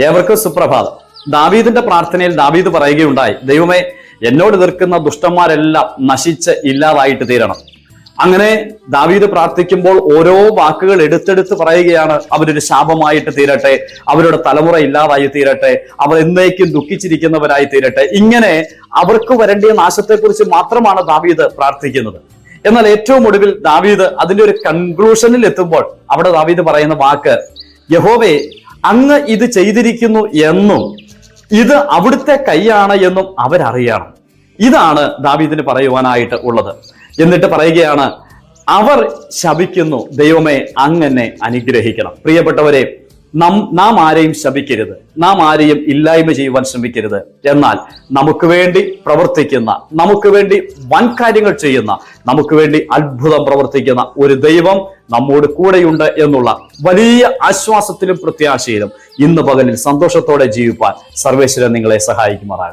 ഏവർക്കും സുപ്രഭാതം. ദാവീദിന്റെ പ്രാർത്ഥനയിൽ ദാവീദ് പറയുകയുണ്ടായി, ദൈവമേ, എന്നോട് എതിർക്കുന്ന ദുഷ്ടന്മാരെല്ലാം നശിച്ച് ഇല്ലാതായിട്ട് തീരണം. അങ്ങനെ ദാവീദ് പ്രാർത്ഥിക്കുമ്പോൾ ഓരോ വാക്കുകൾ എടുത്തെടുത്ത് പറയുകയാണ്, അവരൊരു ശാപമായിട്ട് തീരട്ടെ, അവരുടെ തലമുറ ഇല്ലാതായി തീരട്ടെ, അവർ എന്നേക്കും ദുഃഖിച്ചിരിക്കുന്നവരായി തീരട്ടെ. ഇങ്ങനെ അവർക്ക് വരേണ്ടിയ നാശത്തെക്കുറിച്ച് മാത്രമാണ് ദാവീദ് പ്രാർത്ഥിക്കുന്നത്. എന്നാൽ ഏറ്റവും ഒടുവിൽ ദാവീദ് അതിന്റെ ഒരു കൺക്ലൂഷനിൽ എത്തുമ്പോൾ അവിടെ ദാവീദ് പറയുന്ന വാക്ക്, യഹോവേ, അങ്ങ് ഇത് ചെയ്തിരിക്കുന്നു എന്നും ഇത് അവിടുത്തെ കൈയാണ് എന്നും അവരറിയണം. ഇതാണ് ദാവീദിന് പറയുവാനായിട്ട് ഉള്ളത്. എന്നിട്ട് പറയുകയാണ്, അവർ ശപിക്കുന്നു, ദൈവമേ അങ്ങനെ അനുഗ്രഹിക്കണം. പ്രിയപ്പെട്ടവരെ, നാം ആരെയും ശപിക്കരുത്, നാം ആരെയും ഇല്ലായ്മ ചെയ്യുവാൻ ശ്രമിക്കരുത്. എന്നാൽ നമുക്ക് വേണ്ടി പ്രവർത്തിക്കുന്ന, നമുക്ക് വേണ്ടി വൻ കാര്യങ്ങൾ ചെയ്യുന്ന, നമുക്ക് വേണ്ടി അത്ഭുതം പ്രവർത്തിക്കുന്ന ഒരു ദൈവം നമ്മോട് കൂടെയുണ്ട് എന്നുള്ള വലിയ ആശ്വാസത്തിലും പ്രത്യാശയിലും ഇന്ന് പകലിൽ സന്തോഷത്തോടെ ജീവിപ്പാൻ സർവേശ്വരൻ നിങ്ങളെ സഹായിക്കുമാറാകട്ടെ.